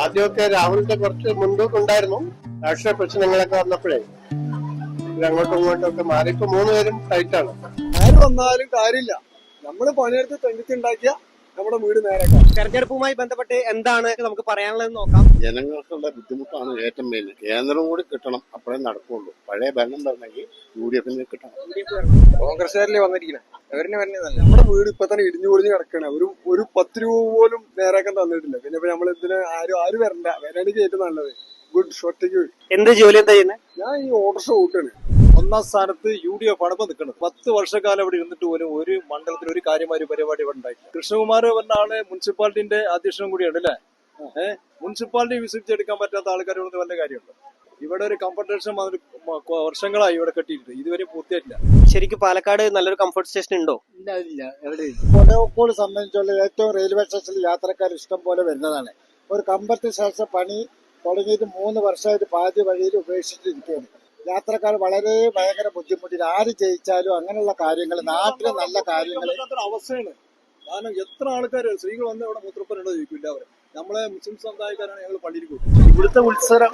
ആദ്യമൊക്കെ രാഹുലിന്റെ കുറച്ച് മുൻതൂക്കം ഉണ്ടായിരുന്നു. രാഷ്ട്രീയ പ്രശ്നങ്ങളൊക്കെ വന്നപ്പോഴേ അങ്ങോട്ടും ഇങ്ങോട്ടും ഒക്കെ മാറി. ഇപ്പൊ മൂന്നുപേരും ടൈറ്റാണ്. ആര് വന്നാലും കാര്യമില്ല. നമ്മള് പണിയെടുത്ത് തെണ്ടിച്ചുണ്ടാക്കിയ നമ്മുടെ വീട് നേരാക്കാം. തെരഞ്ഞെടുപ്പുമായി ബന്ധപ്പെട്ട് എന്താണ് നമുക്ക് പറയാനുള്ളത് നോക്കാം. ജനങ്ങൾക്കുള്ള ബുദ്ധിമുട്ടാണ് ഏറ്റവും മെയിൻ. കേന്ദ്രം കൂടി കിട്ടണം, അപ്പോഴേ നടക്കുള്ളൂ. പഴയ ഭരണം വരണമെങ്കിൽ UDF കിട്ടണം. കോൺഗ്രസ്സുകാരിലെ വന്നിരിക്കുന്നത് അവരിന് വരുന്നതല്ല. നമ്മുടെ വീട് ഇപ്പൊ തന്നെ ഇടിഞ്ഞു പൊളിഞ്ഞ് കിടക്കണ. ഒരു 10 രൂപ പോലും നേരാക്കാൻ തന്നിട്ടില്ല. പിന്നെ ഇപ്പൊ നമ്മൾ ഇതിന് ആരും വരണ്ട. വരണെങ്കിൽ ഏറ്റവും നല്ലത് ഗുഡ് ഷോട്ടേക്ക്. എന്ത് ജോലി എന്താ ചെയ്യുന്നത്? ഞാൻ ഈ ഓട്ടോറിക്ഷ കൂട്ടാണ്. ഒന്നാം സ്ഥാനത്ത് UDF ആണ് ഇപ്പൊ നിൽക്കുന്നത്. 10 വർഷക്കാലം ഇവിടെ ഇരുന്നിട്ട് പോലും ഒരു മണ്ഡലത്തിൽ ഒരു കാര്യമായ പരിപാടി ഇവിടെ ഉണ്ടായിട്ടില്ല. കൃഷ്ണകുമാർ പറഞ്ഞ ആള് മുനിസിപ്പാലിറ്റിന്റെ അധ്യക്ഷനും കൂടിയാണ് അല്ലേ. മുനിസിപ്പാലിറ്റി വിസിറ്റ് എടുക്കാൻ പറ്റാത്ത ആൾക്കാരോട് വല്ല കാര്യമുണ്ട്? ഇവിടെ ഒരു കംഫർട്ടേഷൻ വർഷങ്ങളായി ഇവിടെ കെട്ടിയിട്ട് ഇതുവരെ പൂർത്തിയായിട്ടില്ല. ശരിക്കും പാലക്കാട് നല്ലൊരു കംഫർട്ട് സ്റ്റേഷൻ ഉണ്ടോ? ഇല്ല, എവിടെയും സംബന്ധിച്ചുള്ള ഏറ്റവും റെയിൽവേ സ്റ്റേഷനിൽ യാത്രക്കാർ ഇഷ്ടം പോലെ വരുന്നതാണ്. ഒരു കമ്പത്തിന് ശേഷം പണി തുടങ്ങിയിട്ട് 3 വർഷമായിട്ട് പാതി വഴിയിൽ ഉപേക്ഷിച്ചിരിക്കുകയാണ്. യാത്രക്കാർ വളരെ ഭയങ്കര ബുദ്ധിമുട്ടിൽ. ആര് ജയിച്ചാലും അങ്ങനെയുള്ള കാര്യങ്ങൾ, നാട്ടിലെ നല്ല കാര്യങ്ങൾ അവസ്ഥയാണ്. കാരണം എത്ര ആൾക്കാർ സ്ത്രീകൾ വന്ന് ഇവിടെ മൂത്രപ്പുരണ്ടോ ചോദിക്കില്ല. അവര് നമ്മളെ മുസ്ലിം സമുദായക്കാരാണ് ഞങ്ങൾ പള്ളിയിൽ കൊടുക്കും. ഇവിടുത്തെ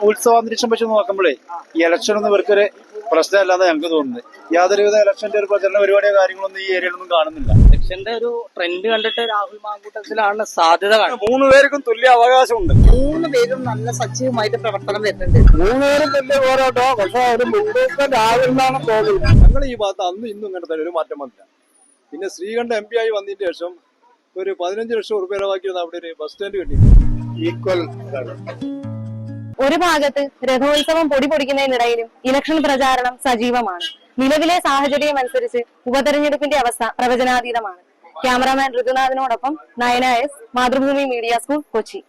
ഉത്സവാന്തരീക്ഷം വെച്ച് നോക്കുമ്പോഴേ ഈ ഇലക്ഷൻ ഒന്നും ഇവർക്കൊരു പ്രശ്നമല്ലാതെ ഞങ്ങൾക്ക് തോന്നുന്നത്. യാതൊരുവിധ ഇലക്ഷന്റെ ഒരു പ്രചരണ പരിപാടിയോ കാര്യങ്ങളൊന്നും ഈ ഏരിയയിലൊന്നും കാണുന്നില്ല. ഇലക്ഷന്റെ ഒരു ട്രെൻഡ് കണ്ടിട്ട് രാഹുൽ മാങ്കൂട്ടത്തിലാണ് സാധ്യത കാണുന്നത്. 3 പേർക്കും തുല്യ അവകാശമുണ്ട്. 3 പേരും നല്ല സജീവമായിട്ട് പ്രവർത്തനം വരുന്നുണ്ട്. 3 പേരും തുല്യ പോരാട്ടോ. പക്ഷെ ഒരു മുൻതൂക്കം രാവിലെന്നാണ് തോന്നുന്നത്. ഞങ്ങൾ ഈ ഭാഗത്ത് അന്നും ഇന്നും ഇങ്ങനത്തെ ഒരു മാറ്റം വന്നില്ല. പിന്നെ ശ്രീകണ്ഠ MP ആയി വന്നതിന് ശേഷം ഒരു 15 ലക്ഷം രൂപ ചെലവാക്കിയത് അവിടെ ഒരു ബസ് സ്റ്റാൻഡ് കെട്ടി. ഈക്വൽ ഒരു ഭാഗത്ത് രഥോത്സവം പൊടിപൊടിക്കുന്നതിനിടയിലും ഇലക്ഷൻ പ്രചാരണം സജീവമാണ്. നിലവിലെ സാഹചര്യം അനുസരിച്ച് ഉപതെരഞ്ഞെടുപ്പിന്റെ അവസ്ഥ പ്രവചനാതീതമാണ്. ക്യാമറാമാൻ ഋതുനാഥിനോടൊപ്പം Nayana S, Mathrubhumi media school, Kochi.